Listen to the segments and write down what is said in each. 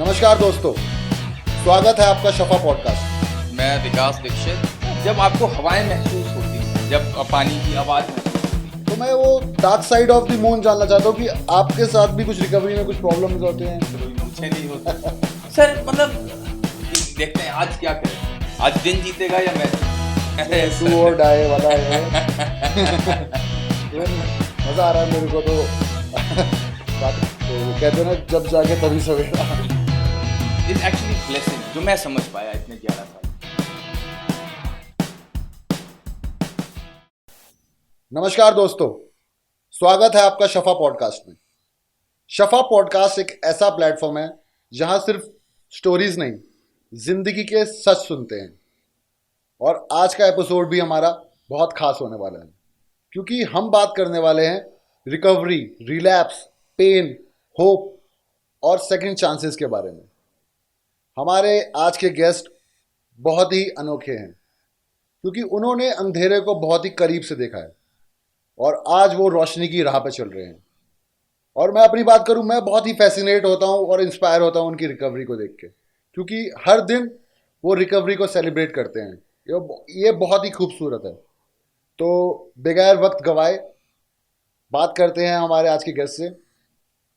नमस्कार दोस्तों, स्वागत है आपका शफा पॉडकास्ट। मैं विकास दीक्षित। जब आपको हवाएं महसूस होती हैं, जब पानी की आवाज़ महसूस होती है, तो मैं वो dark side of the moon जानना चाहता हूँ कि आपके साथ भी कुछ रिकवरी में कुछ प्रॉब्लम्स होते हैं। तो मुझे नहीं होता सर। मतलब देखते हैं आज क्या करें, आज दिन जीतेगा या मैं डू और डाई वाला है। मजा आ रहा है मेरे को तो। तो कहते हैं ना, जब जाके तभी सवेरा। इज एक्चुअली ब्लेसिंग जो मैं समझ पाया इतने 11 साल। नमस्कार दोस्तों, स्वागत है आपका शफा पॉडकास्ट में। शफा पॉडकास्ट एक ऐसा प्लेटफॉर्म है जहां सिर्फ स्टोरीज नहीं, जिंदगी के सच सुनते हैं। और आज का एपिसोड भी हमारा बहुत खास होने वाला है, क्योंकि हम बात करने वाले हैं रिकवरी, रिलैप्स, पेन, होप और सेकंड चांसेस के बारे में। हमारे आज के गेस्ट बहुत ही अनोखे हैं, क्योंकि उन्होंने अंधेरे को बहुत ही करीब से देखा है और आज वो रोशनी की राह पे चल रहे हैं। और मैं अपनी बात करूं, मैं बहुत ही फैसिनेट होता हूं और इंस्पायर होता हूं उनकी रिकवरी को देख के, क्योंकि हर दिन वो रिकवरी को सेलिब्रेट करते हैं। ये बहुत ही खूबसूरत है। तो बगैर वक्त गवाए बात करते हैं हमारे आज के गेस्ट से,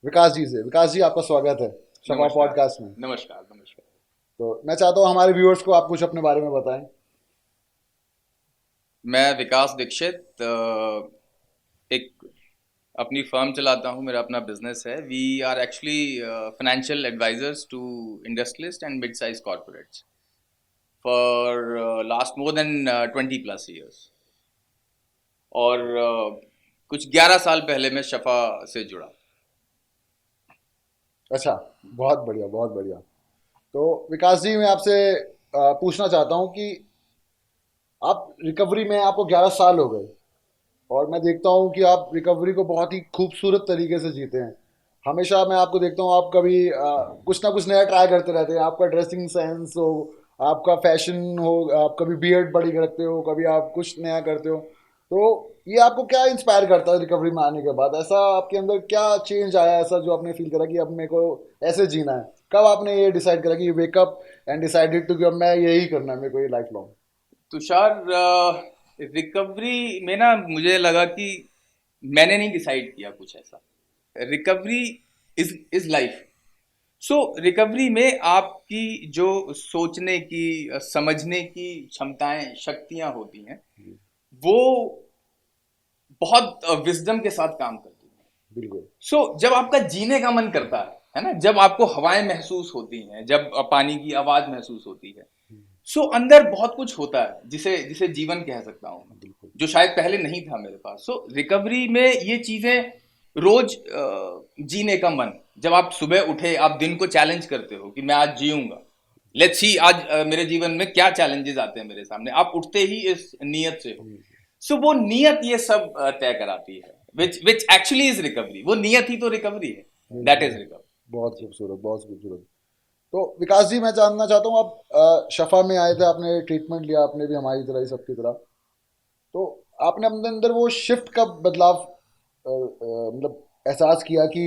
विकास जी से। विकास जी, आपका स्वागत है शफा पॉडकास्ट में। नमस्कार। तो मैं चाहता हूँ हमारे व्यूअर्स को आप कुछ अपने बारे में बताएं। मैं विकास दीक्षित एक अपनी फर्म चलाता हूँ। मेरा अपना बिजनेस है। We are actually financial advisers to industrialist and mid size corporates for last more than 20+ years. और कुछ 11 साल पहले मैं शफा से जुड़ा। अच्छा, बहुत बढ़िया, बहुत बढ़िया। तो विकास जी, मैं आपसे पूछना चाहता हूँ कि आप रिकवरी में, आपको 11 साल हो गए और मैं देखता हूँ कि आप रिकवरी को बहुत ही खूबसूरत तरीके से जीते हैं। हमेशा मैं आपको देखता हूँ, आप कभी कुछ ना कुछ नया ट्राई करते रहते हैं। आपका ड्रेसिंग सेंस हो, आपका फैशन हो, आप कभी बियर्ड बड़ी रखते हो, कभी आप कुछ नया करते हो। तो ये आपको क्या इंस्पायर करता है रिकवरी में आने के बाद? ऐसा आपके अंदर क्या चेंज आया, ऐसा जो आपने फील करा कि अब मेरे को ऐसे जीना है? कब आपने ये डिसाइड करा कि वेकअप एंड डिसाइडेड टू कि अब मैं यही करना है, मेरे को ये लाइफ लॉन्ग? तुषार, रिकवरी में ना मुझे लगा कि मैंने नहीं डिसाइड किया कुछ ऐसा। Recovery is life. So recovery में आपकी जो सोचने की, समझने की क्षमताएं, शक्तियां होती हैं, वो बहुत विजडम के साथ काम करती हैं। बिल्कुल। सो जब आपका जीने का मन करता है ना, जब आपको हवाएं महसूस होती हैं, जब पानी की आवाज महसूस होती है, सो अंदर बहुत कुछ होता है जिसे जिसे जीवन कह सकता हूं मैं, बिल्कुल। जो शायद पहले नहीं था मेरे पास। सो रिकवरी में ये चीजें रोज जीने का मन, जब आप सुबह उठे, आप दिन को चैलेंज करते हो कि मैं आज जीऊंगा, लेट्स सी आज मेरे जीवन में क्या चैलेंजेस आते हैं मेरे सामने। आप उठते ही इस नियत से हो। सो वो नियत ये सब तय कराती है, विच एक्चुअली इज रिकवरी। वो नियत ही तो रिकवरी है। That is recovery. बहुत खूबसूरत, बहुत खूबसूरत। तो विकास जी, मैं जानना चाहता हूँ, आप शफा में आए थे, आपने ट्रीटमेंट लिया, आपने भी हमारी तरह ही, सबकी तरह। तो आपने अपने अंदर वो शिफ्ट कब बदलाव, मतलब एहसास किया कि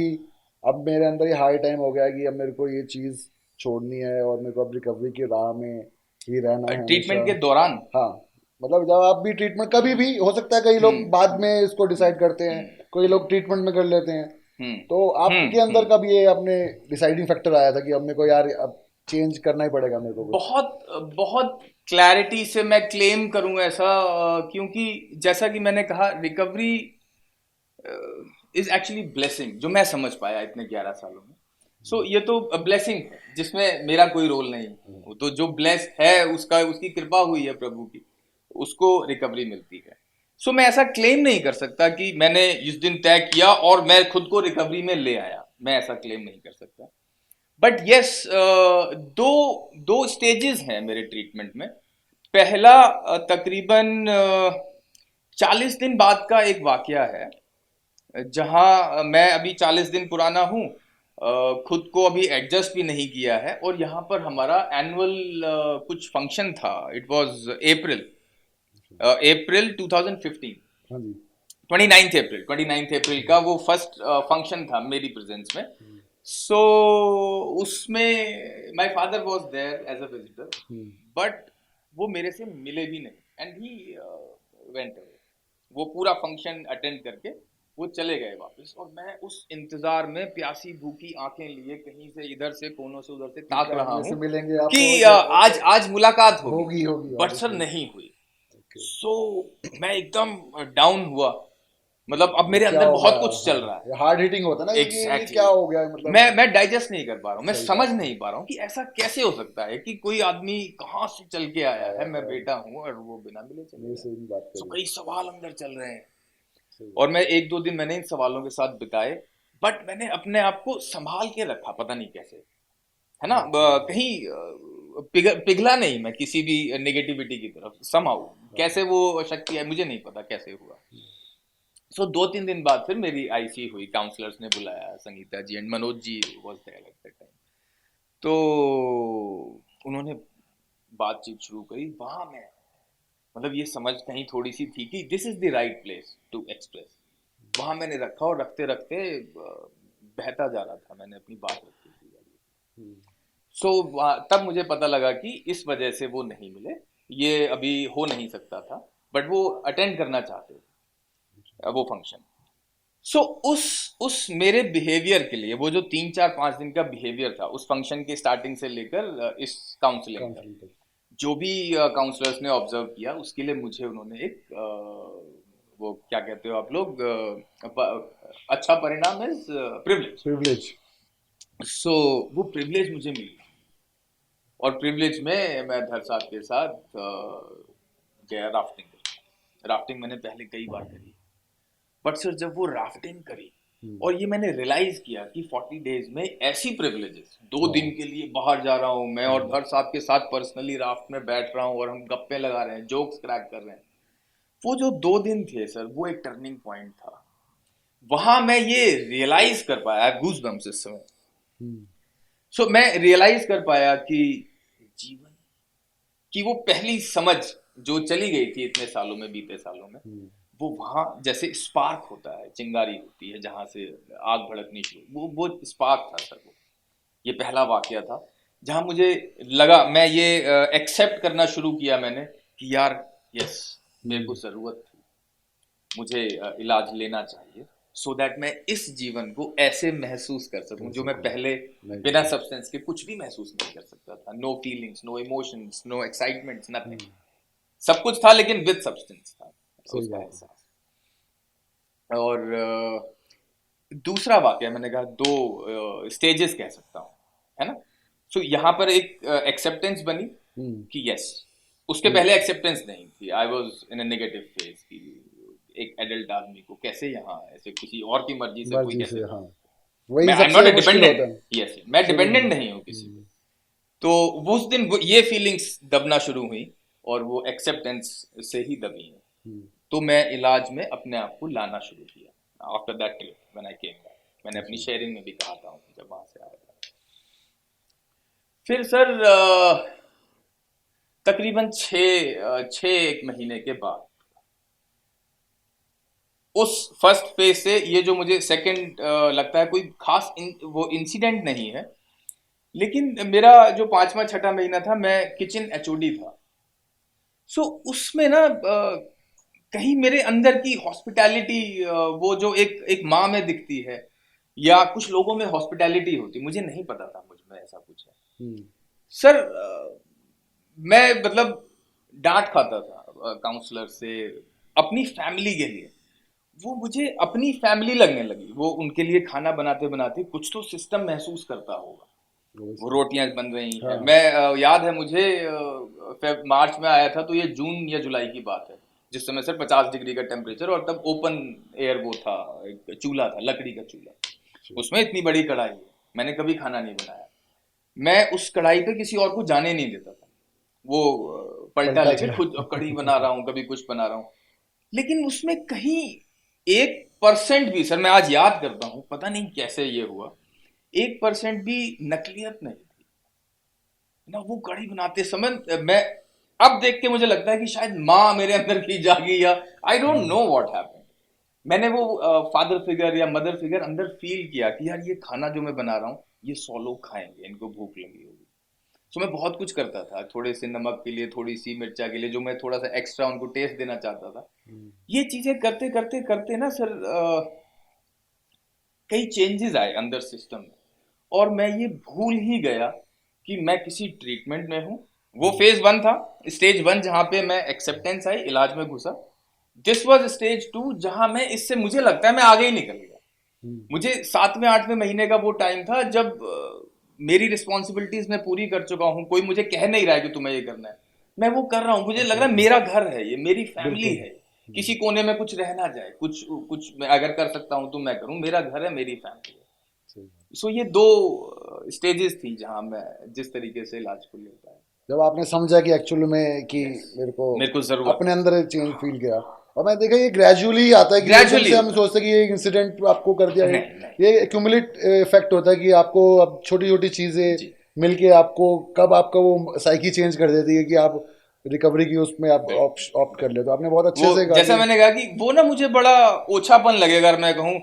अब मेरे अंदर ये हाई टाइम हो गया कि अब मेरे को ये चीज़ छोड़नी है और मेरे को अब रिकवरी की राह में ही रहना है हमेशा? ट्रीटमेंट के दौरान हाँ, मतलब जब आप भी ट्रीटमेंट, कभी भी हो सकता है, कई लोग बाद में इसको डिसाइड करते हैं, कोई लोग ट्रीटमेंट में कर लेते हैं। तो आपके अंदर कब ये अपने डिसाइडिंग फैक्टर आया था कि अब मेरे को यार अब चेंज करना ही पड़ेगा मेरे को कुछ? बहुत बहुत क्लैरिटी से मैं क्लेम करूं ऐसा, क्योंकि जैसा कि मैंने कहा, रिकवरी इज एक्चुअली ब्लेसिंग जो मैं समझ पाया इतने 11 सालों में। सो ये तो ब्लेसिंग है जिसमें मेरा कोई रोल नहीं। वो तो जो ब्लेस है, उसका, उसकी कृपा हुई है प्रभु की, उसको रिकवरी मिलती है। सो मैं ऐसा क्लेम नहीं कर सकता कि मैंने इस दिन तय किया और मैं खुद को रिकवरी में ले आया। मैं ऐसा क्लेम नहीं कर सकता। बट यस, दो दो स्टेजेस हैं मेरे ट्रीटमेंट में। पहला तकरीबन 40 दिन बाद का एक वाकया है, जहां मैं अभी 40 दिन पुराना हूं, खुद को अभी एडजस्ट भी नहीं किया है। और यहाँ पर हमारा एनुअल कुछ फंक्शन था। इट वाज अप्रैल 2015। हाँ जी। 29 अप्रैल का वो फर्स्ट फंक्शन था मेरी प्रेजेंस में। सो उसमें my father was there as a visitor, but वो मेरे से मिले भी नहीं एंड ही वेंट अवे। वो पूरा फंक्शन अटेंड करके वो चले गए वापस, और मैं उस इंतजार में प्यासी भूखी आंखें लिए कहीं से इधर से कोनों से उधर से ताक रहा जैसे हूँ मिलेंगे आप कि तो आज आज मुलाकात होगी, होगी होगी बट सर obviously। नहीं हुई। Okay। सो मैं एकदम डाउन हुआ, मतलब अब मेरे क्या अंदर हो बहुत गया? कुछ चल रहा है। हाँ, हार्ड हिटिंग होता है ना ये एग्जैक्टली क्या हो गया मतलब। मैं डाइजेस्ट नहीं कर पा रहा हूँ, मैं सही समझ बात है। नहीं पा रहा हूँ कि ऐसा कैसे हो सकता है कि कोई आदमी कहाँ से चल के आया है, मैं बेटा हूँ, और वो बिना मिले चले ये गया। सही बात सो करी। कई सवाल अंदर चल रहे हैं, सही और बात। मैं एक दो दिन मैंने इन सवालों के साथ बिताए, बट मैंने अपने आप को संभाल के रखा, पता नहीं कैसे, है ना। कहीं पिघला नहीं मैं किसी भी नेगेटिविटी की तरफ, समहाउ कैसे वो शक्ति है मुझे नहीं पता कैसे हुआ। सो 2-3 दिन बाद फिर मेरी आईसी हुई, काउंसलर्स ने बुलाया, Sangeeta ji and Manoj ji was there at that time. तो उन्होंने बातचीत शुरू करी, वहां मैं, मतलब ये समझ कहीं थोड़ी सी थी कि this is the right place to express. वहां मैंने रखा, और रखते रखते बहता जा रहा था, मैंने अपनी बात रखी थी। सो तब मुझे पता लगा कि इस वजह से वो नहीं मिले, ये अभी हो नहीं सकता था, बट वो अटेंड करना चाहते थे वो फंक्शन। सो उस मेरे बिहेवियर के लिए, वो जो 3-4-5 दिन का बिहेवियर था उस फंक्शन के स्टार्टिंग से लेकर इस काउंसलिंग तक, काउंसलिंग तक। जो भी काउंसलर्स ने ऑब्जर्व किया उसके लिए मुझे उन्होंने एक वो क्या कहते हो आप लोग, अच्छा परिणाम इज प्रिविलेज। प्रिविलेज। सो वो प्रिविलेज मुझे मिली, और प्रिविलेज में मैं धर साहब के साथ गया राफ्टिंग। राफ्टिंग मैंने पहले कई बार करी, बट सर जब वो राफ्टिंग करी और ये मैंने रियलाइज किया कि 40 डेज में ऐसी प्रिविलेजेस, 2 दिन के लिए बाहर जा रहा हूँ मैं और धर साहब के साथ पर्सनली राफ्ट में बैठ रहा हूँ और हम गप्पे लगा रहे हैं, जोक्स क्रैक कर रहे हैं। वो जो 2 दिन थे सर, वो एक टर्निंग पॉइंट था। वहां मैं ये रियलाइज कर पाया, गूज बम्स इस समय। सो मैं रियलाइज कर पाया कि जीवन की वो पहली समझ जो चली गई थी इतने सालों में, बीते सालों में, वो वहां जैसे स्पार्क होता है, चिंगारी होती है जहां से आग भड़कनी शुरू, वो स्पार्क था सर। वो ये पहला वाकया था जहां मुझे लगा, मैं ये एक्सेप्ट करना शुरू किया मैंने कि यार यस, मेरे को जरूरत थी, मुझे इलाज लेना चाहिए, सो दैट मैं इस जीवन को ऐसे महसूस कर सकूं जो मैं पहले बिना सब्सटेंस के कुछ भी महसूस नहीं कर सकता था। No feelings, no emotions, no excitements, nothing. सब कुछ था लेकिन विद सब्सटेंस था सही उसका बात है। एहसास। और दूसरा वाक्य मैंने कहा, दो स्टेजेस कह सकता हूँ, है ना। सो यहाँ पर एक एक्सेप्टेंस बनी कि यस, उसके पहले एक्सेप्टेंस नहीं थी, I was in negative phase कि एक एडल्ट आदमी को कैसे यहाँ ऐसे किसी और की मर्जी से कोई मर्जी कैसे, से, हाँ। वही मैं आई एम नॉट सबसे ए मुश्किल डिपेंडेंट, होता है यस मैं शुरू डिपेंडेंट में। नहीं हूँ किसी पे। तो वो उस दिन ये फीलिंग्स दबना शुरू हुई, और वो एक्सेप्टेंस से ही दबी है। तो मैं इलाज में अपने आप को लाना शुरू किया after that trip when I came back. मैंने अपनी शेयरिंग में भी कहा था जब वहां से आया था। फिर सर तकरीबन छः एक महीने के बाद उस फर्स्ट फेज से ये जो मुझे सेकंड लगता है कोई खास वो इंसिडेंट नहीं है, लेकिन मेरा जो 5वां 6ठा महीना था, मैं किचन एचओडी था। सो उसमें ना कहीं मेरे अंदर की हॉस्पिटैलिटी, वो जो एक एक माँ में दिखती है या कुछ लोगों में हॉस्पिटैलिटी होती, मुझे नहीं पता था मुझ में ऐसा कुछ है सर। मैं मतलब डांट खाता था काउंसलर से अपनी फैमिली के लिए। वो मुझे अपनी फैमिली लगने लगी, वो उनके लिए खाना बनाते बनाते कुछ तो सिस्टम महसूस करता होगा। वो रोटियां बन रही हैं, मैं याद है मुझे मार्च में आया था, तो ये जून या जुलाई की बात है, जिस समय सर 50 डिग्री का टेम्परेचर, और तब ओपन एयर वो था, एक चूल्हा था, लकड़ी का चूल्हा, उसमें इतनी बड़ी कढ़ाई है। मैंने कभी खाना नहीं बनाया, मैं उस कढ़ाई पे किसी और को जाने नहीं देता था। वो पलटा लेके खुद कढ़ी बना रहा हूँ, कभी कुछ बना रहा हूँ, लेकिन उसमें कहीं 1% भी, सर मैं आज याद करता हूँ, पता नहीं कैसे ये हुआ, 1% भी नकलियत नहीं थी ना। वो कढ़ी बनाते समय मैं अब देख के मुझे लगता है कि शायद माँ मेरे अंदर की जागी, या I don't know what happened, मैंने वो फादर फिगर या मदर फिगर अंदर फील किया कि यार ये खाना जो मैं बना रहा हूँ ये 100 लोग खाएंगे, इनको भूख लगी होगी। सो मैं बहुत कुछ करता था, थोड़े से नमक के लिए, थोड़ी सी मिर्चा के लिए, जो मैं थोड़ा सा एक्स्ट्रा उनको टेस्ट देना चाहता था। ये चीजें करते करते करते ना सर, कई चेंजेस आए अंदर सिस्टम में, और मैं ये भूल ही गया कि मैं किसी ट्रीटमेंट में हूँ। वो फेज 1 था, स्टेज 1 जहाँ पे मैं एक्सेप्टेंस आई, इलाज में घुसा। दिस वाज स्टेज 2 जहाँ मैं इससे, मुझे लगता है मैं आगे ही निकल गया। मुझे 7वें 8वें महीने का वो टाइम था जब मेरी रिस्पॉन्सिबिलिटीज मैं पूरी कर चुका हूँ, कोई मुझे कह नहीं रहा है कि तुम्हें ये करना है, मैं वो कर रहा हूँ। मुझे लग रहा है मेरा घर है ये, मेरी फैमिली बिल्कुल। है। किसी कोने में कुछ रह ना जाए, कुछ कुछ मैं अगर कर सकता हूँ तो मैं करूँ, मेरा घर है, मेरी फैमिली है। सही बात। सो ये दो स्टेजेस थी जहाँ मैं जिस तरीके से इलाज को ले पाया। जब आपने समझा कि एक्चुअली में कि यस, मेरे को मेरे को जरूरत अपने है। अंदर चेंज हाँ, फील किया, और मैं देखा ये ग्रेजुअली आता है कि एकदम ग्रेजुअली से हम होता सोचते हैं कि ये इंसिडेंट आपको कर दिया। है। नहीं नहीं। ये एक्यूमुलेट इफेक्ट होता है कि आपको अब छोटी छोटी चीजें जी, मिलके आपको कब आपका वो साइकी चेंज कर देती है कि आप रिकवरी की उसमें आप बिल्कुल ऑप्ट कर लेते हो। आपने बहुत वो अच्छे से कहा जैसा कि मैंने कहा कि वो ना मुझे बड़ा ओछापन लगेगा अगर मैं कहूँ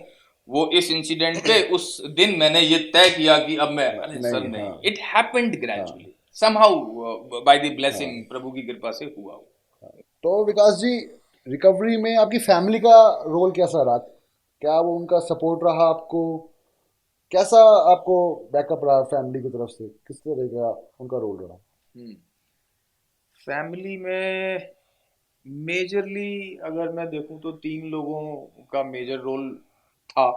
वो इस इंसिडेंट पे उस दिन मैंने ये तय किया कि अब मैं, अरे सर नहीं। नहीं, हाँ। इट हैपेंड हाँ। Gradually somehow by the blessing, हाँ। प्रभु की कृपा से हुआ वो। तो विकास जी, रिकवरी में आपकी फैमिली का रोल कैसा रहा? क्या वो उनका सपोर्ट रहा आपको? कैसा आपको बैकअप रहा फैमिली की तरफ से? किस तरह का उनका रोल रहा? फैमिली में मेजरली अगर मैं देखूं तो 3 लोगों का मेजर रोल था,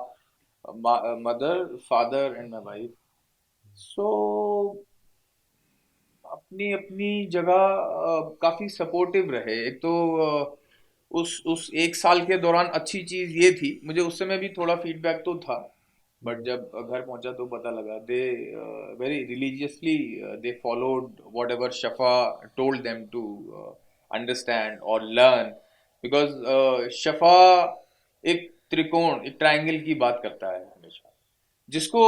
mother, father and my wife. So अपनी अपनी जगह काफी सपोर्टिव रहे। एक तो उस 1 साल के दौरान अच्छी चीज ये थी, मुझे उस समय भी थोड़ा फीडबैक तो था, बट जब घर पहुंचा तो पता लगा they very religiously they followed whatever Shafa told them to understand और लर्न। बिकॉज शफा एक त्रिकोण, एक ट्रायंगल की बात करता है हमेशा, जिसको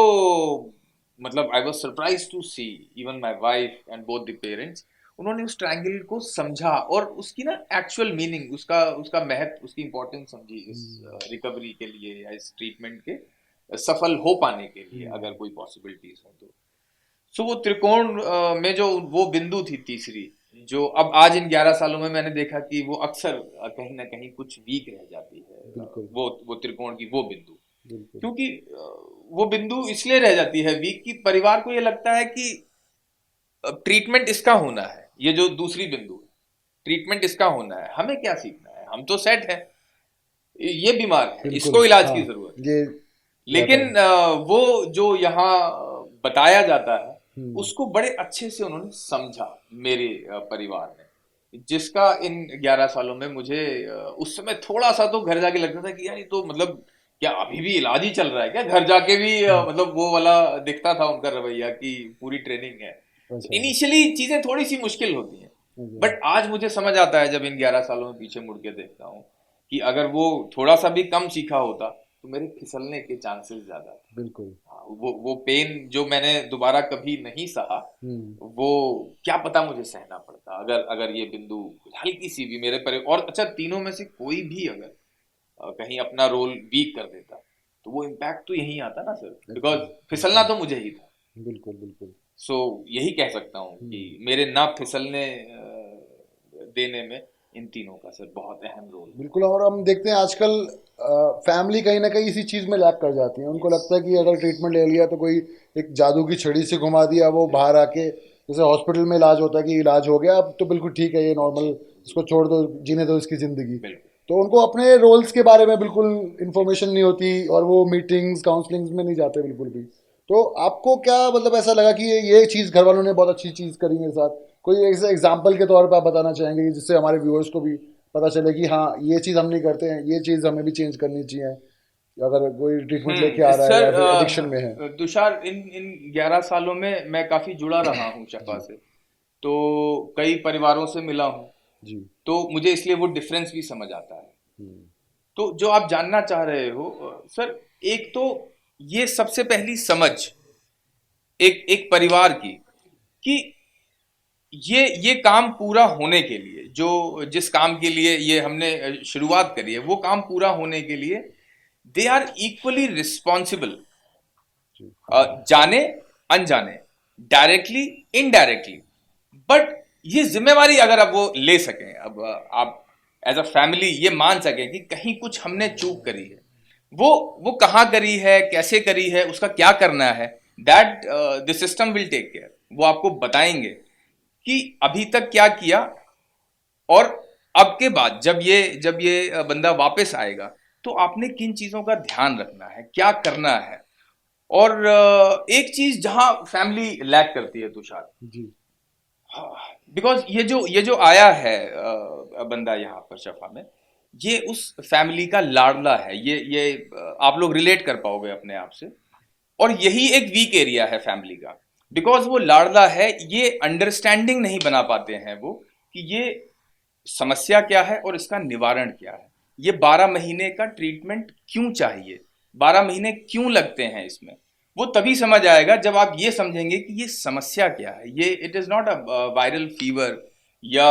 मतलब I was surprise to see even my wife and both the parents, उन्होंने उस ट्रायंगल को समझा और उसकी ना एक्चुअल मीनिंग, उसका उसका महत्व, उसकी इंपॉर्टेंस समझी इस रिकवरी के लिए या इस ट्रीटमेंट के सफल हो पाने के लिए, अगर कोई पॉसिबिलिटीज हो तो। सो वो त्रिकोण में जो वो बिंदु थी तीसरी, जो अब आज इन 11 सालों में मैंने देखा कि वो अक्सर कहीं ना कहीं कुछ वीक रह जाती है, बिल्कुल। वो त्रिकोण की वो बिंदु। बिल्कुल। क्योंकि वो बिंदु इसलिए रह जाती है वीक की, परिवार को ये लगता है कि ट्रीटमेंट इसका होना है, ये जो दूसरी बिंदु है, ट्रीटमेंट इसका होना है, हमें क्या सीखना है, हम तो सेट है, ये बीमार है, बिल्कुल। इसको इलाज हाँ। की जरूरत है। ये रहता है। लेकिन वो जो यहाँ बताया जाता है हम्म। उसको बड़े अच्छे से उन्होंने समझा मेरे परिवार ने, जिसका इन 11 सालों में मुझे उस समय थोड़ा सा तो घर जाके लगता था कि यार ये तो मतलब क्या अभी भी इलाज ही चल रहा है क्या, घर जाके भी मतलब वो वाला दिखता था उनका रवैया कि पूरी ट्रेनिंग है। तो अच्छा। इनिशियली चीजें थोड़ी सी मुश्किल होती हैं, अच्छा। बट आज मुझे समझ आता है जब इन 11 सालों में पीछे मुड़ के देखता हूँ कि अगर वो थोड़ा सा भी कम सीखा होता तो मेरे फिसलने के चांसेस ज्यादा थे। बिल्कुल। हाँ, वो पेन जो मैंने दोबारा कभी नहीं सहा, हम्म। वो क्या पता मुझे सहना पड़ता अगर अगर ये बिंदु हल्की सी भी मेरे पर, और अच्छा तीनों में से कोई भी अगर कहीं अपना रोल वीक कर देता तो वो इम्पैक्ट तो यही आता ना सर, अच्छा। बिकॉज फिसलना तो मुझे ही था। बिल्कुल। बिल्कुल। सो यही कह सकता हूँ कि हम्म। मेरे ना फिसलने देने में इन तीनों का सर बहुत अहम रोल है। बिल्कुल। और हम देखते हैं आजकल फैमिली कहीं ना कहीं इसी चीज़ में लैक कर जाती है। उनको यस, लगता है कि अगर यस। ट्रीटमेंट ले लिया तो कोई एक जादू की छड़ी से घुमा दिया, वो बाहर आके जैसे हॉस्पिटल में इलाज होता है कि इलाज हो गया अब तो बिल्कुल ठीक है, ये नॉर्मल, जी, इसको छोड़ दो, जीने दो इसकी ज़िंदगी। बिल्कुल। तो उनको अपने रोल्स के बारे में बिल्कुल इन्फॉर्मेशन नहीं होती, और वो मीटिंग्स काउंसलिंग्स में नहीं जाते बिल्कुल भी। तो आपको क्या मतलब ऐसा लगा कि ये चीज़ घर वालों ने बहुत अच्छी चीज़ करी मेरे साथ? कोई ऐसे एग्जाम्पल के तौर पर आप बताना चाहेंगे कि जिससे हमारे व्यूअर्स को भी पता चले कि हाँ ये चीज़ हम नहीं करते हैं, ये चीज़ हमें भी चेंज करनी चाहिए अगर कोई ट्रीटमेंट लेके आ रहा है या सर, फिर एडिक्शन में है? तुषार, इन इन 11 सालों में मैं काफी जुड़ा रहा हूँ शफा जी। से, तो कई परिवारों से मिला हूँ, जी। तो मुझे इसलिए वो डिफरेंस भी समझ आता है। हम्म। तो जो आप जानना चाह रहे हो सर, एक तो ये सबसे पहली समझ एक एक परिवार की कि ये काम पूरा होने के लिए, जो जिस काम के लिए ये हमने शुरुआत करी है, वो काम पूरा होने के लिए दे आर इक्वली रिस्पॉन्सिबल, जी जाने अनजाने, डायरेक्टली इनडायरेक्टली। बट ये जिम्मेवारी अगर अब वो ले सकें, अब आप एज अ फैमिली ये मान सकें कि कहीं कुछ हमने चूक करी है, वो कहाँ करी है, कैसे करी है, उसका क्या करना है, that the system will take care. वो आपको बताएंगे कि अभी तक क्या किया, और अब के बाद जब ये बंदा वापस आएगा तो आपने किन चीजों का ध्यान रखना है, क्या करना है। और एक चीज जहां फैमिली लैक करती है तुषार, जी बिकॉज ये जो आया है बंदा यहाँ पर शफा में, ये उस फैमिली का लाडला है, ये आप लोग रिलेट कर पाओगे अपने आप से। और यही एक वीक एरिया है फैमिली का, बिकॉज वो लाडला है, ये अंडरस्टैंडिंग नहीं बना पाते हैं वो कि ये समस्या क्या है और इसका निवारण क्या है, ये 12 महीने का ट्रीटमेंट क्यों चाहिए, 12 महीने क्यों लगते हैं इसमें। वो तभी समझ आएगा जब आप ये समझेंगे कि ये समस्या क्या है। ये it is not a viral fever, या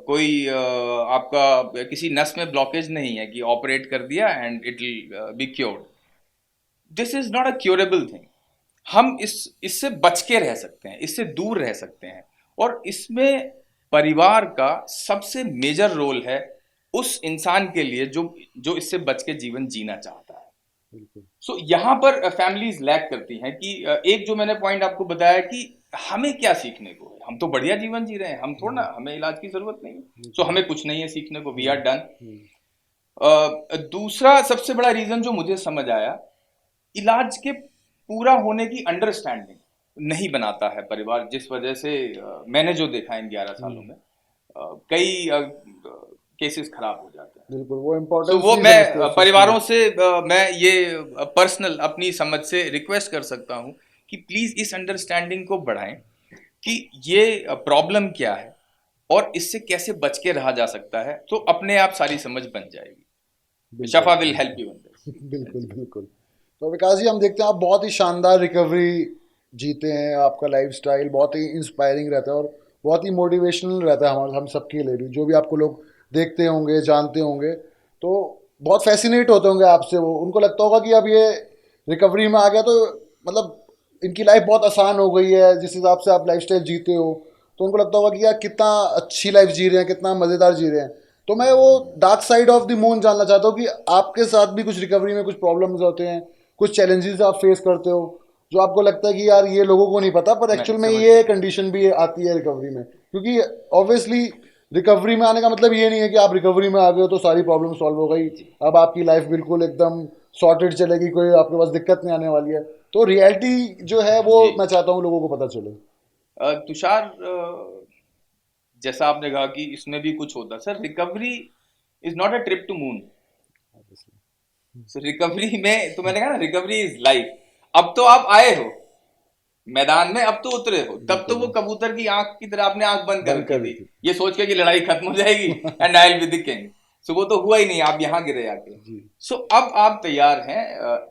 कोई आपका किसी नस में ब्लॉकेज नहीं है कि ऑपरेट कर दिया and it will be cured. This is not a curable thing. हम इससे बच के रह सकते हैं, इससे दूर रह सकते हैं, और इसमें परिवार का सबसे मेजर रोल है उस इंसान के लिए जो जो इससे बच के जीवन जीना चाहता है। बिल्कुल सो यहाँ पर फैमिलीज लैक करती हैं कि एक जो मैंने पॉइंट आपको बताया कि हमें क्या सीखने को है, हम तो बढ़िया जीवन जी रहे हैं, हम थोड़ा ना, हमें इलाज की जरूरत नहीं है, सो बिल्कुल हमें कुछ नहीं है सीखने को, वी आर डन। हम्म, दूसरा सबसे बड़ा रीजन जो मुझे समझ आया, इलाज के पूरा होने की अंडरस्टैंडिंग नहीं बनाता है परिवार, जिस वजह से मैंने जो देखा इन 11 सालों हम्म, में कई केसेस खराब हो जाते हैं। बिल्कुल वो सो इम्पोर्टेंस वो नहीं मैं समझते उस चीज की। परिवारों से मैं ये पर्सनल अपनी समझ से रिक्वेस्ट कर सकता हूँ कि प्लीज इस अंडरस्टैंडिंग को बढ़ाएं कि ये प्रॉब्लम क्या है और इससे कैसे बच के रहा जा सकता है, तो अपने आप सारी समझ बन जाएगी। बिल्कुल शफा विल हेल्प यू इन बिल्कुल दिस। बिल्कुल। तो विकास जी हम देखते हैं आप बहुत ही शानदार रिकवरी जीते हैं, आपका लाइफस्टाइल बहुत ही इंस्पायरिंग रहता है और बहुत ही मोटिवेशनल रहता है हमारे हम सबके लिए भी, जो भी आपको लोग देखते होंगे जानते होंगे तो बहुत फैसिनेट होते होंगे आपसे। वो उनको लगता होगा कि अब ये रिकवरी में आ गया तो मतलब इनकी लाइफ बहुत आसान हो गई है जिस हिसाब से आप लाइफस्टाइल जीते हो। तो उनको लगता होगा कि यार कितना अच्छी लाइफ जी रहे हैं, कितना मज़ेदार जी रहे हैं। तो मैं वो dark side of the moon जानना चाहता हूँ कि आपके साथ भी कुछ रिकवरी में कुछ प्रॉब्लम्स होते हैं, कुछ चैलेंजेस आप फेस करते हो जो आपको लगता है कि यार ये लोगों को नहीं पता, पर मैं एक्चुअल में समझ ये गया। कंडीशन भी आती है रिकवरी में। क्योंकि ऑब्वियसली रिकवरी में आने का मतलब ये नहीं है कि आप रिकवरी में आ गए हो तो सारी प्रॉब्लम सॉल्व हो गई, जी। अब आपकी लाइफ बिल्कुल एकदम सॉर्टेड चलेगी, कोई आपके पास दिक्कत नहीं आने वाली है। तो रियलिटी जो है वो जी। मैं चाहता हूँ लोगों को पता चले। तुषार, जैसा आपने कहा कि इसमें भी कुछ होता है, sir recovery is not a trip to moon. Recovery में तो मैंने कहा ना, रिकवरी इज लाइफ। अब तो आप आए हो मैदान में, अब तो उतरे हो, तब तो बिल्कुल वो कबूतर की आंख की तरह आपने आंख बंद कर बंद रखी कर दी थी, थी। ये सोच के कि लड़ाई खत्म हो जाएगी and I will be the king. So वो तो हुआ ही नहीं, आप यहाँ गिरे आके। जी सो अब आप तैयार हैं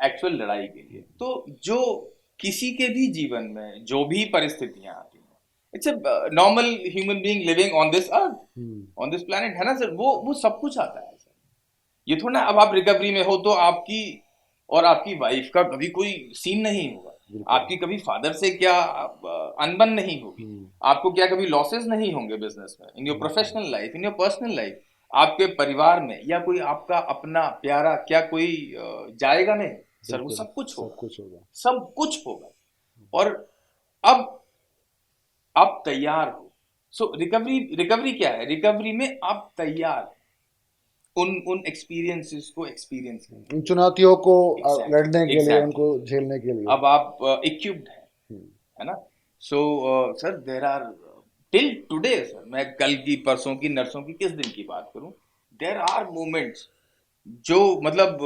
एक्चुअल लड़ाई के लिए। तो जो किसी के भी जीवन में जो भी परिस्थितियां आती हैं, it's a normal human being living on this earth, hmm, on this planet, है ना सर। वो सब कुछ आता है सर। ये थोड़ा ना अब आप रिकवरी में हो तो आपकी और आपकी वाइफ का कभी कोई सीन नहीं होगा, बिल्कुल आपकी कभी फादर से क्या अनबन नहीं होगी, हम्म, आपको क्या कभी लॉसेस नहीं होंगे बिजनेस में, इन योर बिल्कुल professional life, in your personal life, आपके परिवार में, या कोई आपका अपना प्यारा क्या कोई जाएगा नहीं। सर वो बिल्कुल सब कुछ सब होगा, कुछ होगा। सब कुछ होगा। और अब आप तैयार हो। सो रिकवरी रिकवरी क्या है, रिकवरी में आप तैयार हैं उन एक्सपीरियंसेस को एक्सपीरियंस करने इन चुनौतियों को के लिए। लड़ने एग्जैक्टली के लिए, एग्जैक्टली। उनको झेलने के लिए। अब आप इक्विप्ड हैं, हम्म, है ना। So sir there are till today, sir मैं कल की परसों की नर्सों की किस दिन की बात करूं, देर आर मोमेंट्स जो मतलब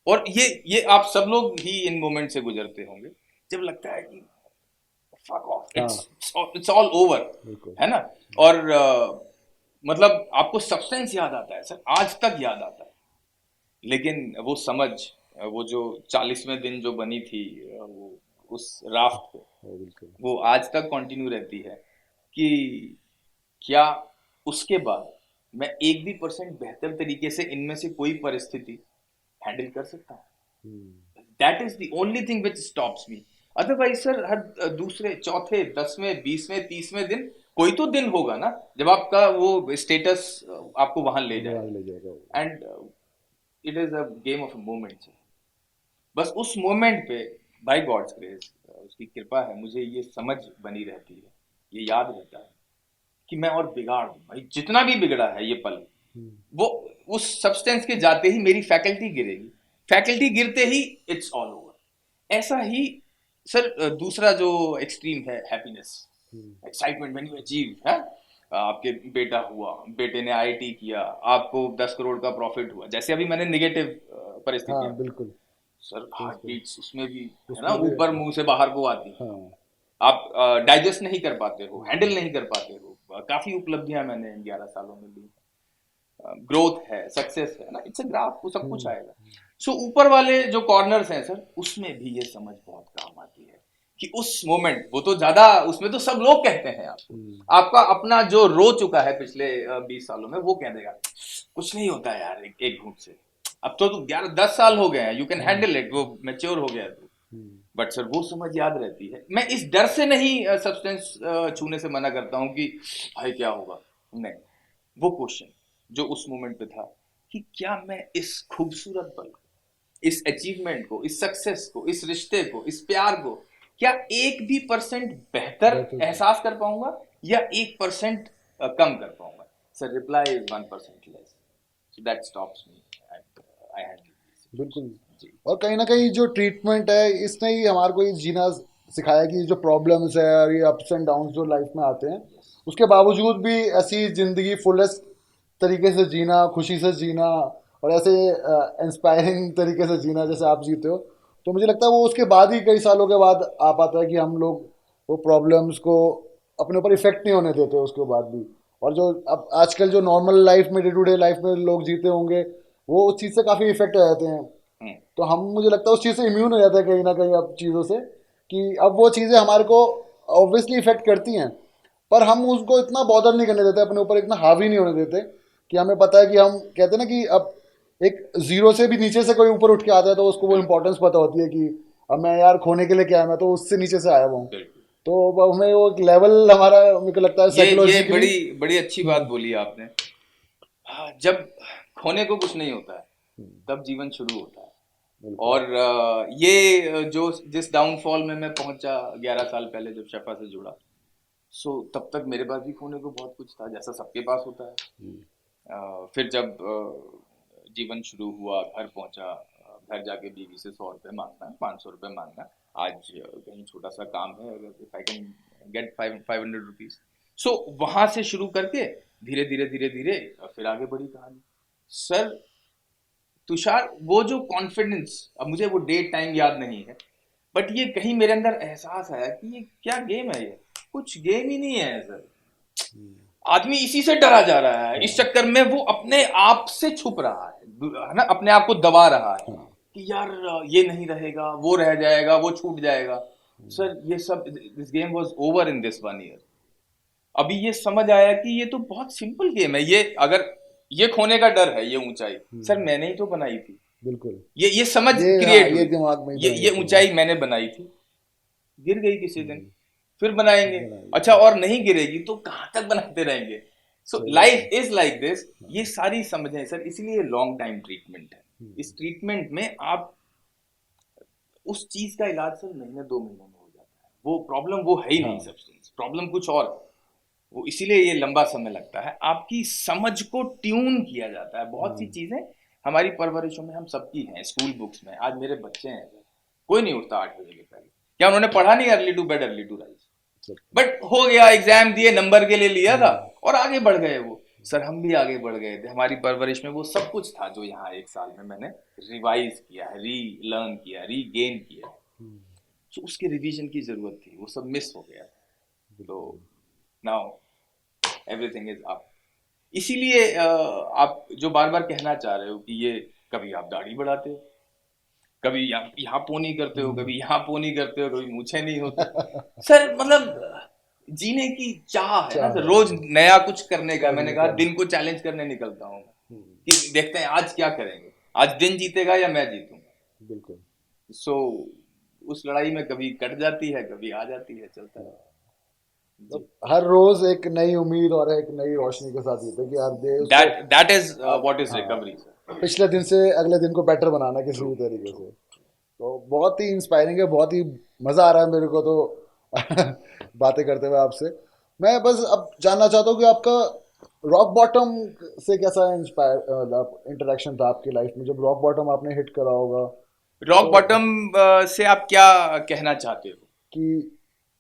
और ये आप सब लोग ही इन मोमेंट से गुजरते होंगे जब लगता है कि फक ऑफ, हाँ इट्स ऑल ओवर, बिल्कुल है ना। और मतलब आपको सब्सटेंस याद आता है सर, आज तक याद आता है। लेकिन वो समझ, वो जो 40वें दिन जो बनी थी वो उस राफ्ट पे, हाँ, बिल्कुल वो आज तक कंटिन्यू रहती है कि क्या उसके बाद मैं 1% भी बेहतर तरीके से इनमें से कोई परिस्थिति हैंडल कर सकता हूँ। That is the only thing which stops me. Otherwise sir हर दूसरे चौथे 10वें 20वें 30वें दिन कोई तो दिन होगा ना जब आपका वो स्टेटस आपको वहां ले जाएगा। And it is a game of a moment. बस उस मोमेंट पे बाय गॉड्स ग्रेस उसकी कृपा है मुझे ये समझ बनी रहती है, ये याद रहता है कि मैं और बिगाड़ दूं भाई, जितना भी बिगड़ा है ये पल, वो उस सब्सटेंस के जाते ही मेरी फैकल्टी गिरेगी, फैकल्टी गिरते ही इट्स ऑल ओवर। ऐसा ही सर दूसरा जो एक्सट्रीम है happiness, excitement when you achieve है। आपके बेटा हुआ, बेटे ने आईआईटी किया, आपको 10 करोड़ का प्रॉफिट हुआ, जैसे अभी मैंने निगेटिव परिस्थितियां, हाँ बिल्कुल। सर हार्ट बीट्स उसमें भी है ना उसमें भी ऊपर मुंह से बाहर को आती है, हाँ। आप डाइजेस्ट नहीं कर पाते हो, हैंडल नहीं कर पाते हो। काफी उपलब्धियां मैंने इन 11 सालों में ली, ग्रोथ है, सक्सेस है ना, इट्स अ ग्राफ, वो सब कुछ आएगा। सो ऊपर वाले जो कॉर्नर्स हैं सर, उसमें भी ये समझ बहुत काम आती है कि उस मोमेंट, वो तो ज्यादा उसमें तो सब लोग कहते हैं आपको, आपका अपना जो रो चुका है पिछले 20 सालों में वो कह देगा कुछ नहीं होता है यार एक घूंट से, अब तो 11 10 साल हो गए हैं, यू कैन हैंडल इट, वो मैच्योर हो गया है। बट सर वो समझ याद रहती है। मैं इस डर से नहीं सब्सटेंस छूने से मना करता हूँ कि भाई क्या होगा, नहीं, वो क्वेश्चन जो उस मोमेंट पे था कि क्या मैं इस खूबसूरत पल, इस अचीवमेंट को, इस सक्सेस को, इस रिश्ते को, इस प्यार को, क्या 1% भी बेहतर एहसास कर पाऊंगा या 1% कम कर पाऊंगा? Sir reply is 1% less, so that stops me and I handle. बिल्कुल। जी और कहीं ना कहीं जो ट्रीटमेंट है इसने ही हमारे को ये जीना सिखाया कि जो प्रॉब्लम्स है और ये अप्स एंड डाउन्स जो लाइफ में आते हैं, उसके बावजूद भी ऐसी ज़िंदगी फुलेस्ट तरीके से जीना, खुशी से जीना और ऐसे इंस्पायरिंग तरीके से जीना जैसे आप जीते हो, तो मुझे लगता है वो उसके बाद ही कई सालों के बाद आ पाता है कि हम लोग वो प्रॉब्लम्स को अपने ऊपर इफेक्ट नहीं होने देते उसके बाद भी। और जो अब आजकल जो नॉर्मल लाइफ में, डे टू डे लाइफ में लोग जीते होंगे, वो उस चीज़ से काफ़ी इफेक्ट आ जाते हैं। हम्म, तो हम, मुझे लगता है उस चीज़ से इम्यून हो जाता है कहीं ना कहीं अब चीज़ों से, कि अब वो चीज़ें हमारे को ऑब्वियसली इफेक्ट करती हैं, पर हम उसको इतना बॉदर नहीं करने देते, अपने ऊपर इतना हावी नहीं होने देते, कि हमें पता है कि हम कहते हैं ना कि अब एक जीरो से भी नीचे से कोई ऊपर उठ के आता है तो उसको वो बिल्कुल इंपॉर्टेंस पता होती है कि अब मैं यार खोने के लिए क्या है, मैं तो उससे नीचे से आया हुआ हूँ। बिल्कुल। तो अब हमें वो एक लेवल हमारा, मेरे को लगता है ये साइकोलॉजिकली। बड़ी बड़ी अच्छी बात बोली आपने। हाँ, जब खोने को कुछ नहीं होता है तब जीवन शुरू होता है। बिल्कुल। और ये जो जिस डाउनफॉल में मैं पहुंचा 11 साल पहले जब शफा से जुड़ा, सो तब तक मेरे पास भी खोने को बहुत कुछ था जैसा सबके पास होता है। फिर जब जीवन शुरू हुआ, घर पहुंचा, घर जाके बीवी से 100 रुपये मांगना, 500 रुपये मांगना, आज कहीं छोटा सा काम है, अगर if I can get 500 rupees, so वहां से शुरू करके धीरे धीरे धीरे धीरे फिर आगे बढ़ी कहानी। सर तुषार, वो जो कॉन्फिडेंस, अब मुझे वो डेट टाइम याद नहीं है, बट ये कहीं मेरे अंदर एहसास आया कि ये क्या गेम है, ये कुछ गेम ही नहीं है सर। आदमी इसी से डरा जा रहा है, इस चक्कर में वो अपने आप से छुप रहा है ना, अपने आप को दबा रहा है कि यार ये नहीं रहेगा, वो रह जाएगा, वो छूट जाएगा। सर ये सब, this game was over in this 1 year. अभी ये समझ आया कि ये तो बहुत सिंपल गेम है, ये अगर ये खोने का डर है, ये ऊंचाई सर मैंने ही तो बनाई थी, बिल्कुल। ये समझ ये, हाँ, क्रिएट ये हुई, दिमाग में ही बनाई ये होती है। ऊंचाई मैंने बनाई थी, गिर गई किसी दिन, फिर बनाएंगे, बनाई, अच्छा और नहीं गिरेगी तो कहां तक बनाते रहेंगे। सो सही बात लाइफ है। Is like this. ये सारी समझें सर, इसीलिए लॉन्ग टाइम ट्रीटमेंट है। इस ट्रीटमेंट में आप उस चीज का इलाज सर महीने 2 महीनों में हो जाता है, वो प्रॉब्लम वो है ही नहीं, हाँ। सब्सटेंस प्रॉब्लम कुछ और है। वो इसीलिए ये लंबा समय लगता है, आपकी समझ को ट्यून किया जाता है। बहुत सी चीजें हमारी परवरिशों में हम सबकी हैं, स्कूल बुक्स में, आज मेरे बच्चे हैं सर, कोई नहीं उठता 8 बजे के पहले, क्या उन्होंने पढ़ा नहीं early to bed early to rise, but हो गया, एग्जाम दिए, नंबर के लिए लिया था और आगे बढ़ गए वो। सर हम भी आगे बढ़ गए थे, हमारी परवरिश में वो सब कुछ था जो यहाँ 1 साल में मैंने रिवाइज किया है, री लर्न किया, रीगेन किया है। तो उसके रिवीजन की जरूरत थी, वो सब मिस हो गया। तो नाउ एवरीथिंग इज अप। इसीलिए आप जो बार बार कहना चाह रहे हो कि ये, कभी आप दाढ़ी बढ़ाते हो, कभी यहाँ पोनी करते हो, कभी यहाँ पोनी करते हो, कभी मूछें नहीं होती, सर मतलब जीने की चाह है ना चाह सर, है। रोज नया कुछ करने का। मैंने करने कहा का। दिन को चैलेंज करने निकलता हूँ हम्म, कि देखते हैं आज क्या करेंगे, आज दिन जीतेगा या मैं जीतूंगा। बिल्कुल। सो उस लड़ाई में कभी कट जाती है, कभी आ जाती है, चलता है। तो जी, हर रोज एक नई उम्मीद और एक नई रोशनी के साथ जीते कि यार दे उसको दैट इज आप, व्हाट इज हाँ, रिकवरी सर। पिछले दिन से अगले दिन को बेटर बनाना किसी ट्रू, भी तरीके ट्रू। से। तो बहुत ही इंस्पायरिंग है, बहुत ही मजा आ रहा है मेरे को तो बातें करते हुए आपसे। मैं बस अब जानना चाहता हूँ कि आपका रॉक बॉटम से कैसा इंस्पायर इंटरेक्शन था आपकी लाइफ में, जब रॉक बॉटम आपने हिट करा होगा। रॉक तो बॉटम से आप क्या कहना चाहते हो? कि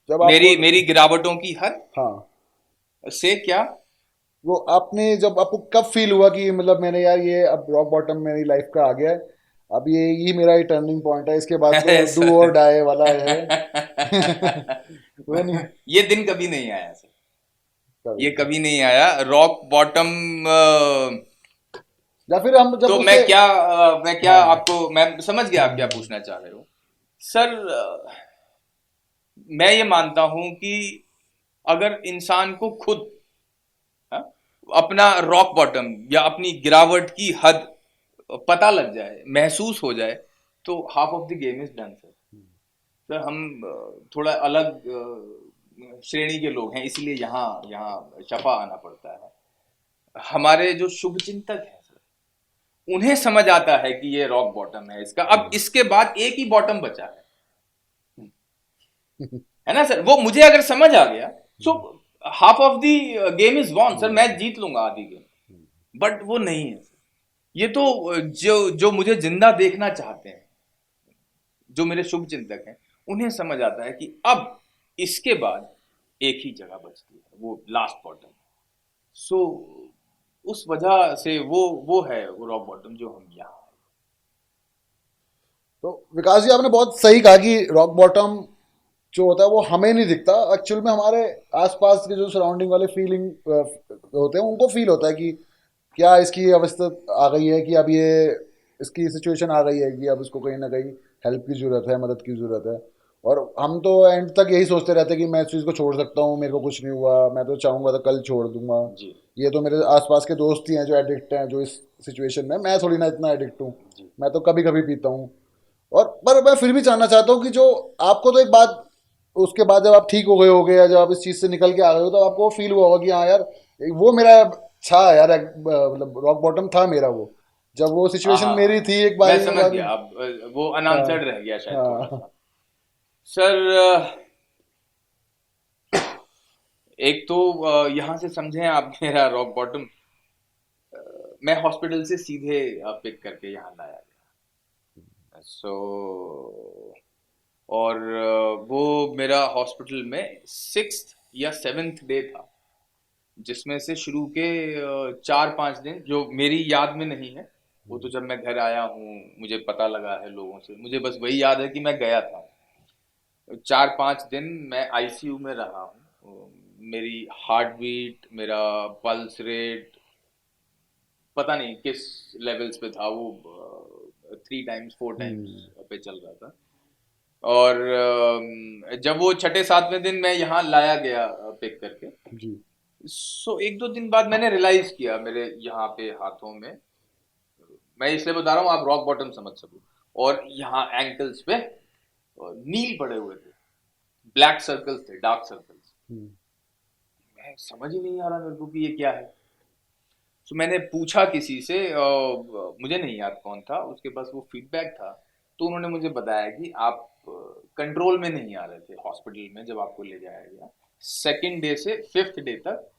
जब मेरी आपको, मेरी गिरावटों की हद हाँ, से क्या? वो आपने जब आपको कब फील हुआ कि मतलब मैंने यार ये अब रॉक बॉटम मेरी लाइफ का आ गया है, अब ये मेरा ही टर्निंग पॉइंट है, इसके बाद तो अरे डू और सर, डाई वाला है। वो नहीं ये दिन कभी नहीं आया सर, कभी। ये कभी नहीं आया रॉक बॉटम। या फिर हम जब तो उसे, मैं क्या हाँ, आपको, मैं समझ गया आप क्या पूछना चाह रहे हो सर। मैं ये मानता हूं कि अगर इंसान को खुद, हाँ, अपना रॉक बॉटम या अपनी गिरावट की हद पता लग जाए, महसूस हो जाए, तो half of the game is done sir. Sir हम थोड़ा अलग श्रेणी के लोग हैं, इसलिए यहाँ यहाँ शफा आना पड़ता है। हमारे जो शुभ चिंतक हैं सर, उन्हें समझ आता है कि ये रॉक बॉटम है इसका, अब इसके बाद एक ही बॉटम बचा है ना सर। वो मुझे अगर समझ आ गया, so half of the game is won sir, मैं जीत लूंगा आधी गेम। बट वो नहीं है सर। ये तो जो जो मुझे जिंदा देखना चाहते हैं, जो मेरे शुभ चिंतक हैं, उन्हें समझ आता है कि अब इसके बाद एक ही जगह बचती है, वो लास्ट बॉटम। सो उस वजह से वो है वो रॉक बॉटम जो हम यहाँ। तो विकास जी आपने बहुत सही कहा कि रॉक बॉटम जो होता है वो हमें नहीं दिखता, एक्चुअल में हमारे आसपास के जो सराउंडिंग वाले फीलिंग होते हैं उनको फील होता है कि क्या इसकी अवस्था आ गई है, कि अब ये इसकी सिचुएशन आ गई है कि अब इसको कहीं ना कहीं हेल्प की ज़रूरत है, मदद की ज़रूरत है। और हम तो एंड तक यही सोचते रहते हैं कि मैं इस चीज़ को छोड़ सकता हूँ, मेरे को कुछ नहीं हुआ, मैं तो चाहूँगा तो कल छोड़ दूंगा। जी, ये तो मेरे आसपास के दोस्त ही हैं जो एडिक्ट हैं, जो इस सिचुएशन में, मैं थोड़ी ना इतना एडिक्ट हूँ। जी, मैं तो कभी कभी पीता हूँ। और पर मैं फिर भी जानना चाहता हूँ कि जो आपको तो एक बात, उसके बाद जब आप ठीक हो गए होगे या जब आप इस चीज़ से निकल के आ गए हो, तो आपको फील हुआ होगा कि हाँ यार वो मेरा था यार, मतलब रॉक बॉटम था मेरा वो, जब वो हाँ सिचुएशन हाँ मेरी हाँ, थी एक मैं बारी में समझ वाली। गया। अब वो हाँ, अनआंसर्ड रह गया शायद थोड़ा हाँ, सा सर। एक तो यहाँ से समझें आप मेरा रॉक बॉटम, मैं हॉस्पिटल से सीधे पिक करके यहाँ लाया गया। और वो मेरा हॉस्पिटल में 6th या 7th डे था, जिसमें से शुरू के 4-5 दिन जो मेरी याद में नहीं है। वो तो जब मैं घर आया हूँ मुझे पता लगा है लोगों से, मुझे बस वही याद है कि मैं गया था। 4-5 दिन मैं आईसीयू में रहा हूँ। मेरी हार्ट बीट, मेरा पल्स रेट पता नहीं किस लेवल्स पे था, वो 3 टाइम्स 4 टाइम्स पे चल रहा था। और जब वो छठे सातवें दिन मैं यहाँ लाया गया पिक करके, जी, सो 1-2 दिन बाद मैंने रियलाइज किया मेरे यहाँ पे हाथों में, मैं इसलिए बता रहा हूँ आप रॉक बॉटम समझ सको, और यहाँ एंकल्स पे नील पड़े हुए थे, ब्लैक सर्कल्स थे, डार्क सर्कल्स। मैं समझ ही नहीं आ रहा मेरे को कि ये क्या है। तो मैंने पूछा किसी से, मुझे नहीं याद कौन था, उसके पास वो फीडबैक था। तो उन्होंने मुझे बताया कि आप कंट्रोल में नहीं आ रहे थे हॉस्पिटल में जब आपको ले जाया गया। 2nd डे से 5th डे तक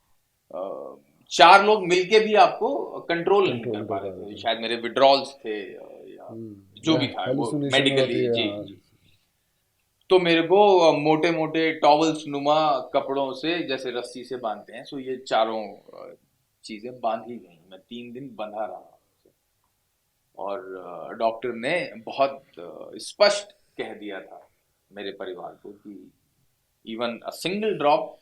4 लोग मिलके भी आपको कंट्रोल नहीं कर कंट्रोल पा कर रहे पा रहे थे, थे। शायद मेरे विड्रॉल्स थे या जो या भी था वो हेलुसिनेशन होती मेडिकली। है, जी, हाँ। जी। तो मेरे को मोटे मोटे टॉवल्स नुमा कपड़ों से जैसे रस्सी से बांधते हैं, सो ये चारों चीजें बांधी गई, मैं 3 दिन बंधा रहा। और डॉक्टर ने बहुत स्पष्ट कह दिया था मेरे परिवार को कि even a single drop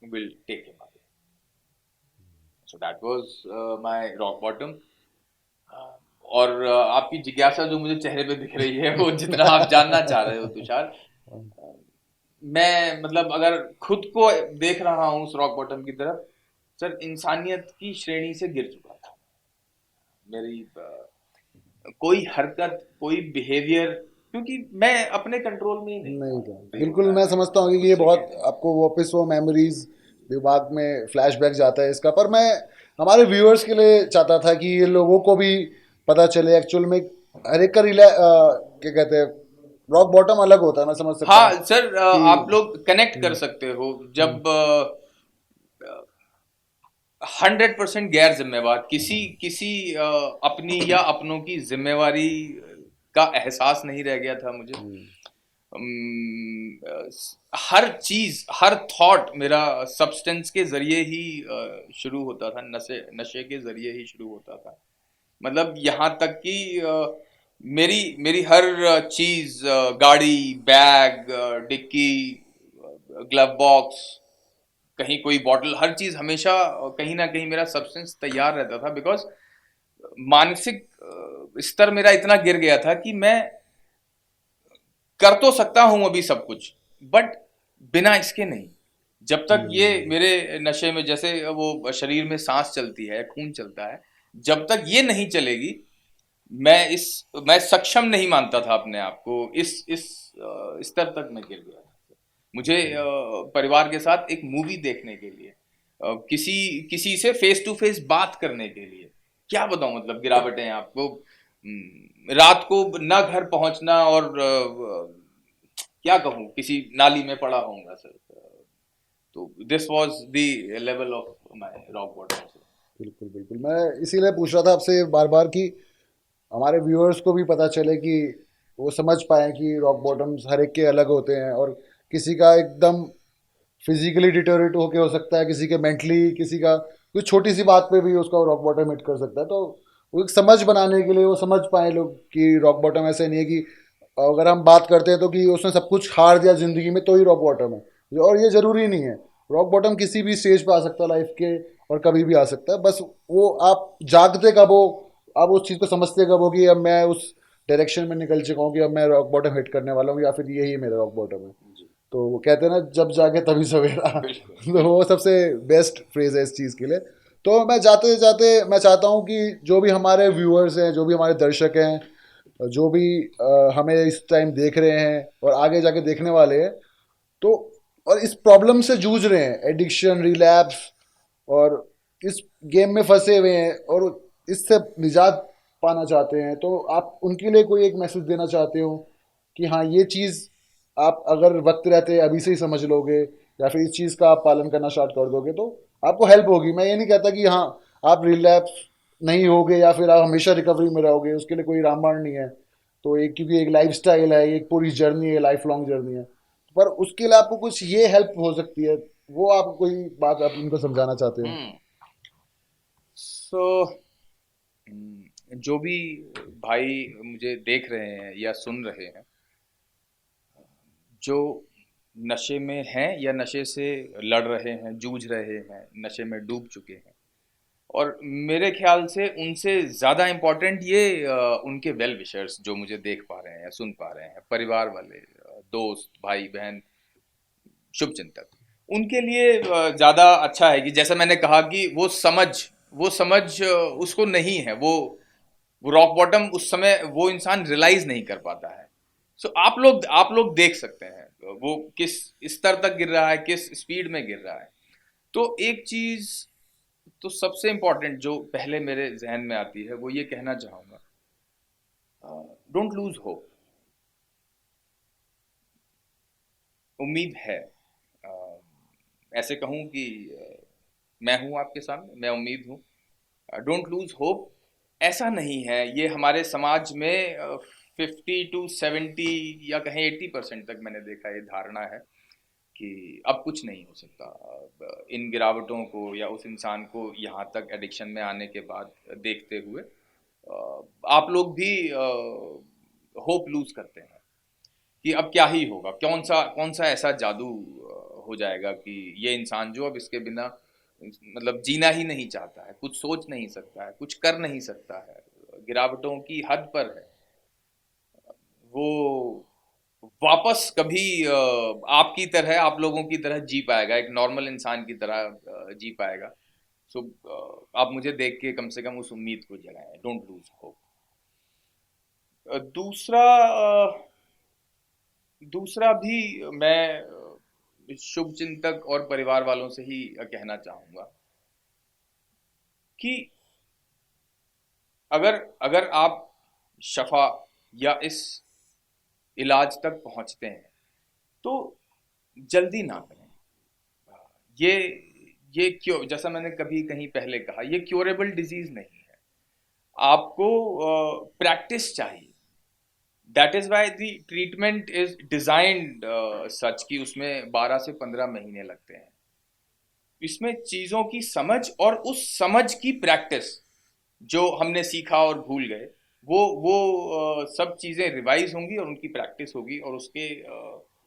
will take him away. So that was my rock bottom. और आपकी जिज्ञासा जो मुझे चेहरे पे दिख रही है, वो जितना आप जानना चाह रहे हो तुषार, मैं मतलब अगर खुद को देख रहा हूँ उस रॉक बॉटम की तरफ, सर इंसानियत की श्रेणी से गिर चुका था। मेरी कोई हरकत, कोई बिहेवियर, क्योंकि मैं अपने कंट्रोल में ही नहीं नहीं था, था, नहीं बिल्कुल। होता मैं है, समझता हूँ कि खुद ये से बहुत कहने आपको वापस वो मेमोरीज दिमाग में फ्लैशबैक जाता है इसका। पर मैं हमारे व्यूअर्स के लिए चाहता था कि ये लोगों को भी पता चले एक्चुअल में हर एक का क्या कहते हैं, रॉक बॉटम अलग होता है। मैं समझ सकता हूँ हाँ सर, कि आप लोग कनेक्ट कर हम्म, सकते हो हम्म, जब 100% गैर जिम्मेवार किसी किसी अपनी या अपनों की जिम्मेवारी का एहसास नहीं रह गया था मुझे। हम्म, हर चीज, हर थॉट मेरा सब्सटेंस के जरिए ही शुरू होता था, नशे नशे के जरिए ही शुरू होता था। मतलब यहाँ तक कि मेरी मेरी हर चीज, गाड़ी, बैग, डिक्की, ग्लव बॉक्स, कहीं कोई बॉटल, हर चीज हमेशा कहीं ना कहीं मेरा सब्सटेंस तैयार रहता था। बिकॉज मानसिक स्तर मेरा इतना गिर गया था कि मैं कर तो सकता हूं अभी सब कुछ, बट बिना इसके नहीं। जब तक ये हम्म, मेरे नशे में, जैसे वो शरीर में सांस चलती है, खून चलता है, जब तक ये नहीं चलेगी, मैं सक्षम नहीं मानता था अपने आप को। इस स्तर तक मैं गिर गया था। मुझे परिवार के साथ एक मूवी देखने के लिए, किसी किसी से फेस टू फेस बात करने के लिए, क्या बताऊं मतलब गिरावटें आपको। रात को ना घर पहुंचना, और क्या कहूं, किसी नाली में पड़ा होऊंगा सर। तो this was the level of my rock bottom. बिल्कुल बिल्कुल। मैं इसीलिए पूछ रहा था आपसे बार बार कि हमारे व्यूअर्स को भी पता चले कि वो समझ पाए कि रॉक बॉटम्स हर एक के अलग होते हैं, और किसी का एकदम फिजिकली डिटोरेट होके हो सकता है, किसी के मेंटली, किसी का कुछ छोटी सी बात पे भी उसका रॉक बॉटम हिट कर सकता है। तो वो एक समझ बनाने के लिए वो समझ पाए लोग कि रॉक बॉटम ऐसे नहीं है कि अगर हम बात करते हैं तो कि उसने सब कुछ हार दिया ज़िंदगी में तो ही रॉक बॉटम है, और ये ज़रूरी नहीं है। रॉक बॉटम किसी भी स्टेज पे आ सकता है लाइफ के, और कभी भी आ सकता है। बस वो आप जागते कब हो, आप उस चीज़ को समझते कब हो कि अब मैं उस डायरेक्शन में निकल चुका हूँ कि अब मैं रॉक बॉटम हिट करने वाला हूँ, या फिर यही मेरा रॉक बॉटम है। जी, तो वो कहते हैं ना, जब जागे तभी सवेरा। बिल्कुल तो वो बिल्कुल। सबसे बेस्ट फ्रेज है इस चीज़ के लिए। तो मैं जाते जाते मैं चाहता हूँ कि जो भी हमारे व्यूअर्स हैं, जो भी हमारे दर्शक हैं, जो भी हमें इस टाइम देख रहे हैं और आगे जाके देखने वाले हैं, तो और इस प्रॉब्लम से जूझ रहे हैं, एडिक्शन, रिलैप्स, और इस गेम में फंसे हुए हैं और इससे निजात पाना चाहते हैं, तो आप उनके लिए कोई एक मैसेज देना चाहते हो कि हाँ, ये चीज़ आप अगर वक्त रहते अभी से ही समझ लोगे, या फिर इस चीज़ का आप पालन करना स्टार्ट कर दोगे, तो आपको हेल्प होगी। मैं ये नहीं कहता कि हाँ, आप रिलैप्स नहीं होगे या फिर आप हमेशा रिकवरी में रहोगे, उसके लिए कोई रामबाण नहीं है। तो एक, क्योंकि एक लाइफ स्टाइल है, एक पूरी जर्नी है, लाइफ लॉन्ग जर्नी है। पर उसके लिए आपको कुछ ये हेल्प हो सकती है, वो आप कोई बात आप उनको समझाना चाहते हो? हम्म। सो जो भी भाई मुझे देख रहे हैं या सुन रहे हैं, जो नशे में हैं या नशे से लड़ रहे हैं, जूझ रहे हैं, नशे में डूब चुके हैं, और मेरे ख्याल से उनसे ज़्यादा इम्पोर्टेंट ये उनके वेल विशर्स जो मुझे देख पा रहे हैं या सुन पा रहे हैं, परिवार वाले, दोस्त, भाई बहन, शुभचिंतक, उनके लिए ज़्यादा अच्छा है कि जैसा मैंने कहा कि वो समझ उसको नहीं है। वो रॉक बॉटम उस समय वो इंसान रियलाइज नहीं कर पाता है। सो आप लोग देख सकते हैं वो किस स्तर तक गिर रहा है, किस स्पीड में गिर रहा है। तो एक चीज तो सबसे इंपॉर्टेंट जो पहले मेरे जहन में आती है, वो ये कहना चाहूंगा, डोंट लूज होप। उम्मीद है। अ, ऐसे कहूं कि मैं हूं आपके सामने, मैं उम्मीद हूं। Don't lose hope. ऐसा नहीं है, ये हमारे समाज में 50 to 70 या कहें 80% तक मैंने देखा, ये धारणा है कि अब कुछ नहीं हो सकता। अब इन गिरावटों को या उस इंसान को यहाँ तक एडिक्शन में आने के बाद देखते हुए आप लोग भी होप लूज करते हैं कि अब क्या ही होगा, कौन सा ऐसा जादू हो जाएगा कि ये इंसान जो अब इसके बिना मतलब जीना ही नहीं चाहता है, कुछ सोच नहीं सकता है, कुछ कर नहीं सकता है, गिरावटों की हद पर है, वो वापस कभी आपकी तरह, आप लोगों की तरह जी पाएगा, एक नॉर्मल इंसान की तरह जी पाएगा। सो आप मुझे देख के कम से कम उस उम्मीद को जगाएं, डोंट लूज होप। दूसरा दूसरा भी मैं शुभ चिंतक और परिवार वालों से ही कहना चाहूंगा कि अगर अगर आप शफा या इस इलाज तक पहुंचते हैं तो जल्दी ना करें। ये ये क्यों, जैसा मैंने कभी कहीं पहले कहा, ये क्योरेबल डिजीज नहीं है। आपको प्रैक्टिस चाहिए। That is why the treatment is designed such कि उसमें 12 से 15 महीने लगते हैं। इसमें चीजों की समझ और उस समझ की प्रैक्टिस, जो हमने सीखा और भूल गए, वो सब चीजें रिवाइज होंगी और उनकी प्रैक्टिस होगी, और उसके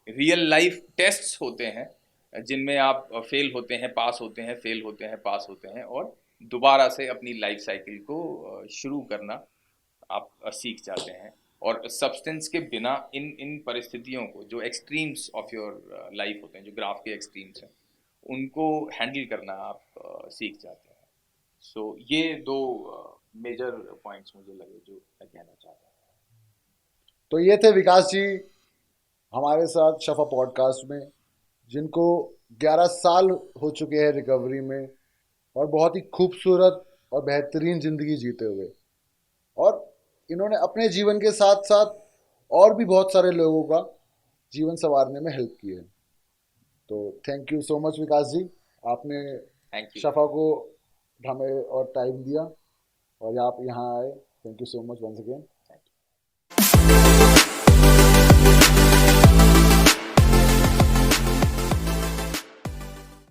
रियल लाइफ टेस्ट्स होते हैं जिनमें आप फेल होते हैं, पास होते हैं, फेल होते हैं, पास होते हैं, और दोबारा से अपनी लाइफ साइकिल को शुरू करना आप सीख जाते हैं। और सब्सटेंस के बिना इन इन परिस्थितियों को, जो एक्सट्रीम्स ऑफ योर लाइफ होते हैं, जो ग्राफ के एक्सट्रीम्स हैं, उनको हैंडल करना आप सीख जाते हैं। सो ये दो मेजर पॉइंट्स मुझे लगे जो मैं कहना चाहता तो ये थे विकास जी हमारे साथ शफा पॉडकास्ट में, जिनको 11 साल हो चुके हैं रिकवरी में, और बहुत ही खूबसूरत और बेहतरीन ज़िंदगी जीते हुए। और इन्होंने अपने जीवन के साथ साथ और भी बहुत सारे लोगों का जीवन संवारने में हेल्प की है। तो थैंक यू सो मच विकास जी, आपने हूँ। Thank you. शफा को हमें और टाइम दिया और आप यहाँ आए। Thank you so much once again.